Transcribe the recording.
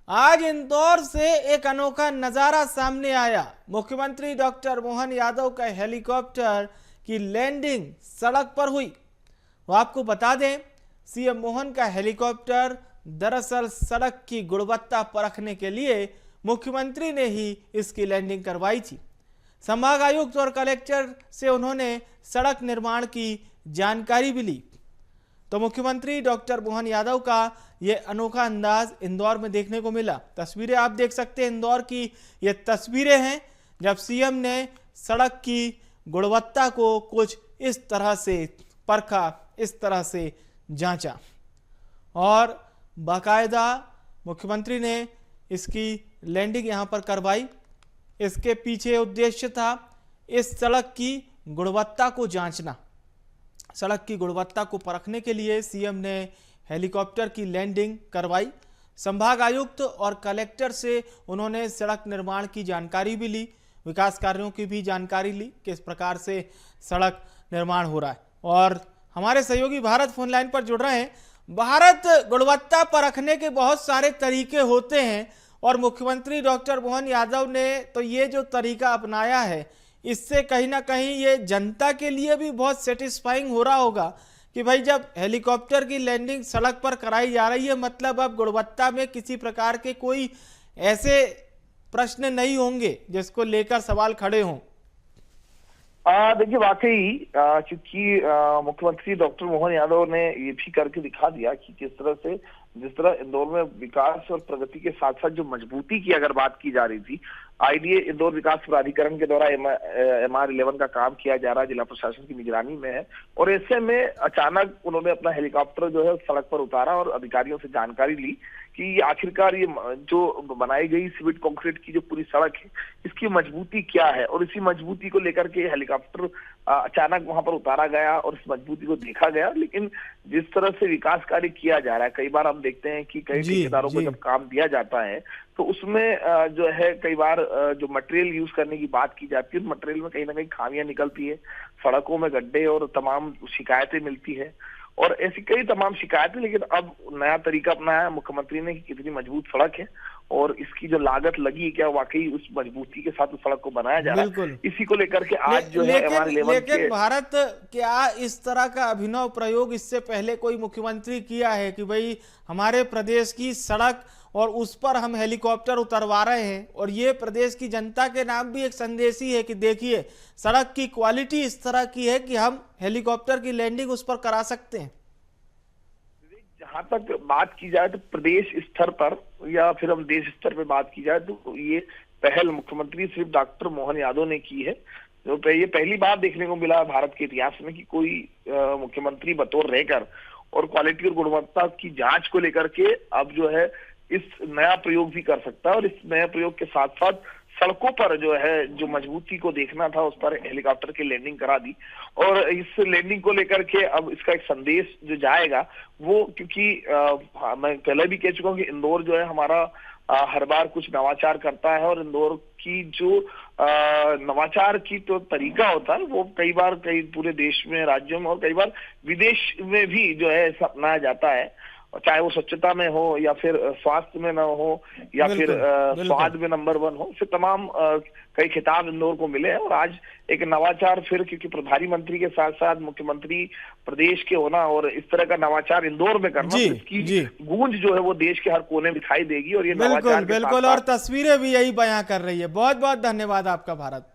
आज इंदौर से एक अनोखा नजारा सामने आया। मुख्यमंत्री डॉक्टर मोहन यादव का हेलीकॉप्टर की लैंडिंग सड़क पर हुई। वो आपको बता दें, सीएम मोहन का हेलीकॉप्टर दरअसल सड़क की गुणवत्ता परखने के लिए मुख्यमंत्री ने ही इसकी लैंडिंग करवाई थी। संभाग आयुक्त और कलेक्टर से उन्होंने सड़क निर्माण की जानकारी भी ली। तो मुख्यमंत्री डॉक्टर मोहन यादव का ये अनोखा अंदाज इंदौर में देखने को मिला। तस्वीरें आप देख सकते हैं, इंदौर की ये तस्वीरें हैं जब सीएम ने सड़क की गुणवत्ता को कुछ इस तरह से परखा, इस तरह से जांचा और बाकायदा मुख्यमंत्री ने इसकी लैंडिंग यहां पर करवाई। इसके पीछे उद्देश्य था इस सड़क की गुणवत्ता को जांचना। सड़क की गुणवत्ता को परखने के लिए सीएम ने हेलीकॉप्टर की लैंडिंग करवाई। संभाग आयुक्त और कलेक्टर से उन्होंने सड़क निर्माण की जानकारी भी ली, विकास कार्यों की भी जानकारी ली, किस प्रकार से सड़क निर्माण हो रहा है। और हमारे सहयोगी भारत फोन लाइन पर जुड़ रहे हैं। भारत, गुणवत्ता परखने के बहुत सारे तरीके होते हैं और मुख्यमंत्री डॉक्टर मोहन यादव ने तो ये जो तरीका अपनाया है, इससे कहीं ना कहीं ये जनता के लिए भी बहुत सेटिस्फाइंग हो रहा होगा कि भाई जब हेलीकॉप्टर की लैंडिंग सड़क पर कराई जा रही है, मतलब अब गुणवत्ता में किसी प्रकार के कोई ऐसे प्रश्न नहीं होंगे जिसको लेकर सवाल खड़े हों। देखिए, वाकई क्योंकि मुख्यमंत्री डॉक्टर मोहन यादव ने ये भी करके दिखा दिया कि किस तरह से, जिस तरह इंदौर में विकास और प्रगति के साथ साथ जो मजबूती की अगर बात की जा रही थी, आईडीए इंदौर विकास प्राधिकरण के द्वारा MR11 का काम किया जा रहा है, जिला प्रशासन की निगरानी में है। और ऐसे में अचानक उन्होंने अपना हेलीकॉप्टर जो है सड़क पर उतारा और अधिकारियों से जानकारी ली कि आखिरकार ये जो बनाई गई सीमेंट कंक्रीट की जो पूरी सड़क है, इसकी मजबूती क्या है। और इसी मजबूती को लेकर के हेलीकॉप्टर अचानक वहां पर उतारा गया और इस मजबूती को देखा गया। लेकिन जिस तरह से विकास कार्य किया जा रहा है, कई बार हम देखते हैं कि कई ठेकेदारों को जब काम दिया जाता है तो उसमें जो है कई बार जो मटेरियल यूज करने की बात की जाती है, उस मटेरियल में कहीं ना कहीं खामियां निकलती है, सड़कों में गड्ढे और तमाम शिकायतें मिलती है और ऐसी कई तमाम शिकायतें। लेकिन अब नया तरीका अपनाया मुख्यमंत्री ने कि कितनी मजबूत सड़क है और इसकी जो लागत लगी, क्या वाकई उस मजबूती के साथ उस सड़क को बनाया जा रहा है, इसी को लेकर के आज जो है लेकिन भारत, क्या इस तरह का अभिनव प्रयोग इससे पहले कोई मुख्यमंत्री किया है कि भाई हमारे प्रदेश की सड़क और उस पर हम हेलीकॉप्टर उतरवा रहे हैं और ये प्रदेश की जनता के नाम भी एक संदेश ही है कि देखिए सड़क की क्वालिटी इस तरह की है कि हम हेलीकॉप्टर की लैंडिंग उस पर करा सकते हैं? जहां तक बात की जाए तो प्रदेश स्तर पर या फिर हम देश स्तर पर बात की जाए तो ये पहल मुख्यमंत्री सिर्फ डॉक्टर मोहन यादव ने की है। तो ये पहली बार देखने को मिला भारत के इतिहास में कि कोई मुख्यमंत्री बतौर रहकर और क्वालिटी और गुणवत्ता की जांच को लेकर के अब जो है इस नया प्रयोग भी कर सकता है। और इस नए प्रयोग के साथ साथ सड़कों पर जो है जो मजबूती को देखना था, उस पर हेलीकॉप्टर की लैंडिंग करा दी। और इस लैंडिंग को लेकर के अब इसका एक संदेश जो जाएगा वो, क्योंकि मैं पहले भी कह चुका हूँ कि इंदौर जो है हमारा हर बार कुछ नवाचार करता है और इंदौर की जो नवाचार की तो तरीका होता है वो कई बार कई पूरे देश में, राज्यों में और कई बार विदेश में भी जो है ऐसा अपनाया जाता है, चाहे वो स्वच्छता में हो या फिर स्वास्थ्य में न हो या फिर स्वाद में नंबर 1 हो। फिर तमाम कई खिताब इंदौर को मिले हैं और आज एक नवाचार फिर, क्योंकि प्रभारी मंत्री के साथ साथ मुख्यमंत्री प्रदेश के होना और इस तरह का नवाचार इंदौर में करना, इसकी गूंज जो है वो देश के हर कोने में दिखाई देगी। और ये नवाचार बिल्कुल और तस्वीरें भी यही बयां कर रही है। बहुत बहुत धन्यवाद आपका भारत।